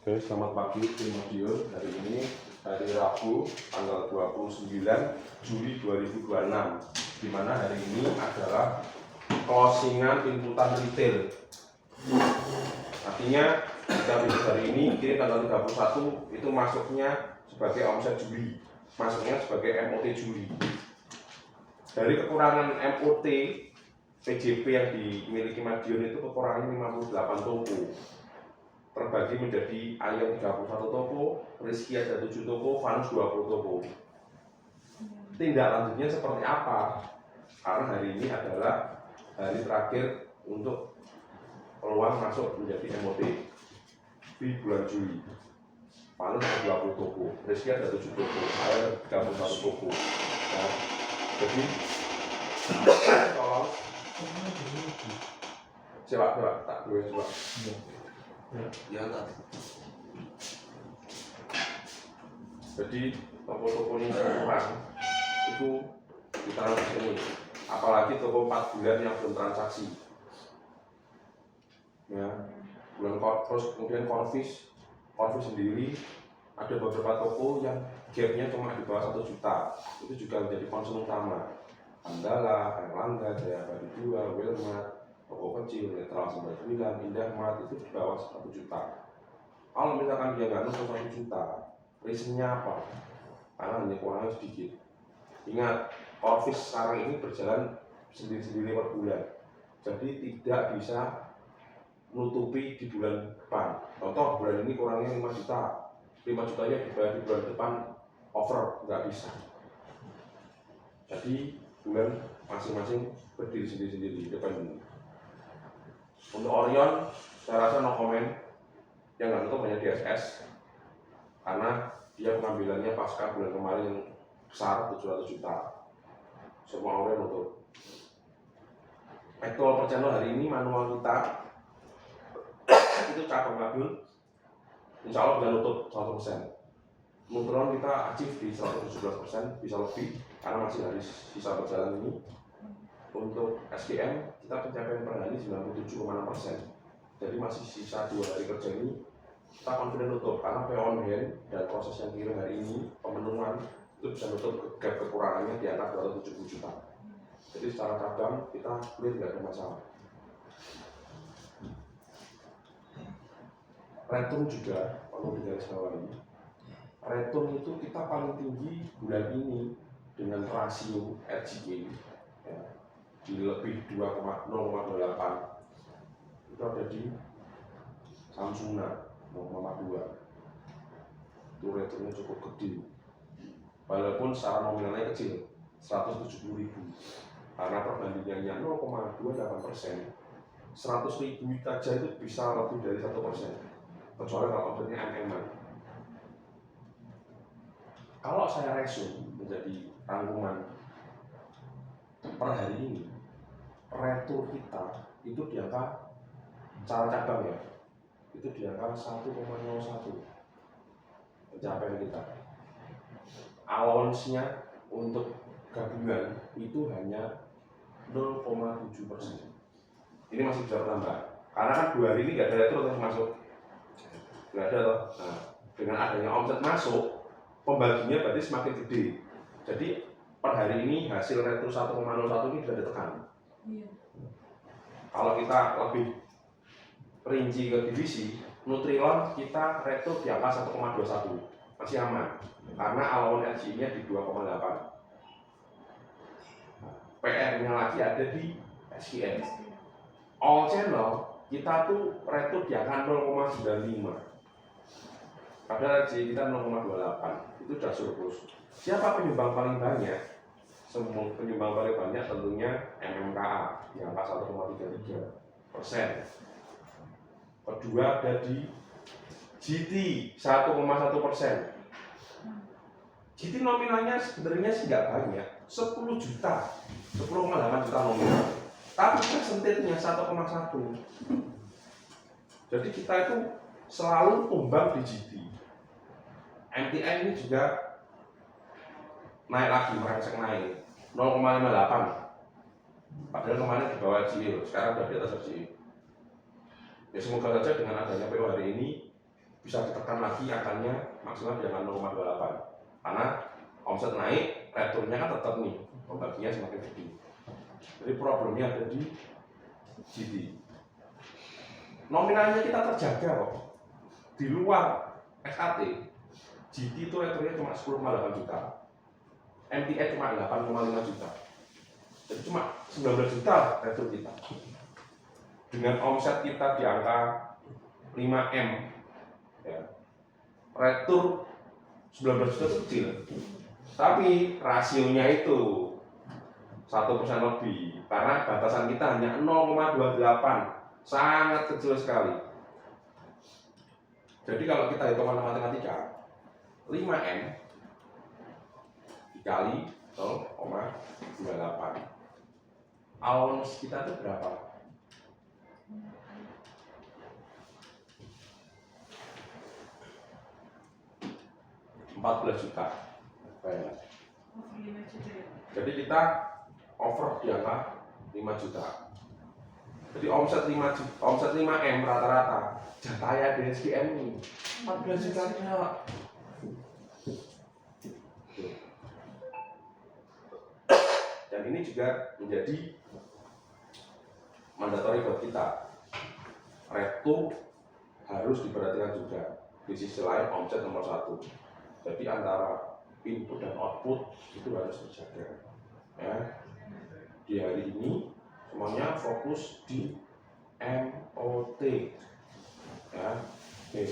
Oke, selamat pagi tim Madiun. Hari ini hari Rabu tanggal 29 Juli 2026, di mana hari ini adalah closingan inputan retail. Artinya jika bisnis hari ini kini tanggal 31 itu masuknya sebagai omset Juli, masuknya sebagai MOT Juli. Dari kekurangan MOT PJP yang dimiliki Madiun itu kekurangan 58 toko, terbagi menjadi Ayam 31 toko, Rizky ada 7 toko, Vanus 20 toko. Tindak lanjutnya seperti apa? Karena hari ini adalah hari terakhir untuk peluang masuk menjadi MOT di bulan Juli. Vanus ada 20 toko, Rizky ada 7 toko, Ayam ada 31 toko. Nah, jadi tolong coba tak boleh coba. Ya tak. Jadi toko-toko ini kurang itu ditransaksi, apalagi toko 4 bulan yang belum transaksi. Ya, bulan terus kemudian Corvis sendiri ada beberapa toko yang gapnya cuma di bawah 1 juta. Itu juga menjadi concern utama. Andala, Erlangga, Jaya Bari 2, Wilmart, toko kecil, Netral 99, Indah Mart itu di bawah 1 juta. Kalau misalkan dia nggak nusuk 1 juta, reasonnya apa? Karena hanya kurangnya sedikit. Ingat, Corvis sekarang ini berjalan sendiri-sendiri per bulan, jadi tidak bisa menutupi di bulan depan. Contoh bulan ini kurangnya 5 juta, 5 jutanya dibayar di bulan depan over, nggak bisa. Jadi bulan masing-masing berdiri sendiri-sendiri, independen. Untuk Orion, saya rasa no comment. Yang nggak nutup hanya DSS, karena dia pengambilannya pasca bulan kemarin yang besar 700 juta. Semua Orion nutup. Actual per channel hari ini manual kita itu cabang Madiun, insya Allah sudah nutup 100%. Nutron kita achieve di 117%, bisa lebih karena masih hari sisa berjalan ini. Untuk SDM kita pencapaian per hari 97,6%. Jadi masih sisa 2 hari kerja ini kita confident nutup, karena pay on hand dan proses yang kirim hari ini pemenuhan itu bisa nutup gap kekurangannya di angka 270 juta. Jadi secara cabang kita clear, tidak ada masalah. Return juga perlu digarisbawahi. Return itu kita paling tinggi bulan ini dengan rasio RGE ya, di lebih 0,8. Itu ada di Samsuna 0,2. Itu returnnya cukup gede, walaupun secara nominalnya kecil 170.000, karena perbandingannya 0,28%. 100.000 saja itu bisa lebih dari 1%, kecuali kalau outputnya MM-an. Kalau saya resume menjadi rangkuman per hari ini, retur kita itu di angka cara cabang ya, itu di angka 1,01 pencapaian kita. Allowance-nya untuk gabungan itu hanya 0,7%. Ini masih bisa bertambah, karena kan 2 hari ini nggak ada retur yang masuk, nggak ada loh. Nah, dengan adanya omset masuk, pembaginya berarti semakin gede. Jadi per hari ini hasil retur 1,01 ini bisa ditekan. Kalau kita lebih rinci ke divisi, Nutrilon kita retur di angka 1,21, masih aman karena allowance RGI-nya di 2,8. PR-nya lagi ada di SKN. All channel kita tuh retur di angka 0,95, padahal RGI kita 0,28, itu sudah surplus. Siapa penyumbang paling banyak? Semua penyumbang paling banyak tentunya MMKA di angka 1,33%. Kedua ada di GT 1,1%. GT nominalnya sebenarnya sih nggak banyak, 10 juta, 10,8 juta nominal. Tapi persentasenya 1,1. Jadi kita itu selalu tumbang di GT. MTN ini juga naik lagi, merangsek naik 0,58. Padahal kemarin di bawah RGI, sekarang sudah di atas RGI. Ya semoga saja dengan adanya PO hari ini bisa ditekan lagi angkanya maksimal di angka 0,28 karena omset naik, returnnya kan tetap nih, pembaginya semakin gede. Jadi problemnya ada di GT. Nominalnya kita terjaga kok. Di luar XAT, GT itu returnnya cuma 10,8 juta, MTE cuma 8,5 juta. Jadi cuma 19 juta return kita. Dengan omset kita di angka 5M, ya, return 19 juta itu kecil. Tapi rasionya itu 1% lebih, karena batasan kita hanya 0,28, sangat kecil sekali. Jadi kalau kita hitung matematika, 5M dikali 0,28, allowance kita itu berapa? 14 juta. Jadi kita over di angka 5 juta. Jadi omset 5M rata-rata jatahnya DSGM ini 14 juta Pak. Dan ini juga menjadi mandatori buat kita. Reto harus diperhatikan juga. Di sisi lain omset nomor 1. Jadi antara input dan output itu harus terjaga. Ya. Di hari ini semuanya fokus di MOT. Ya. Oke.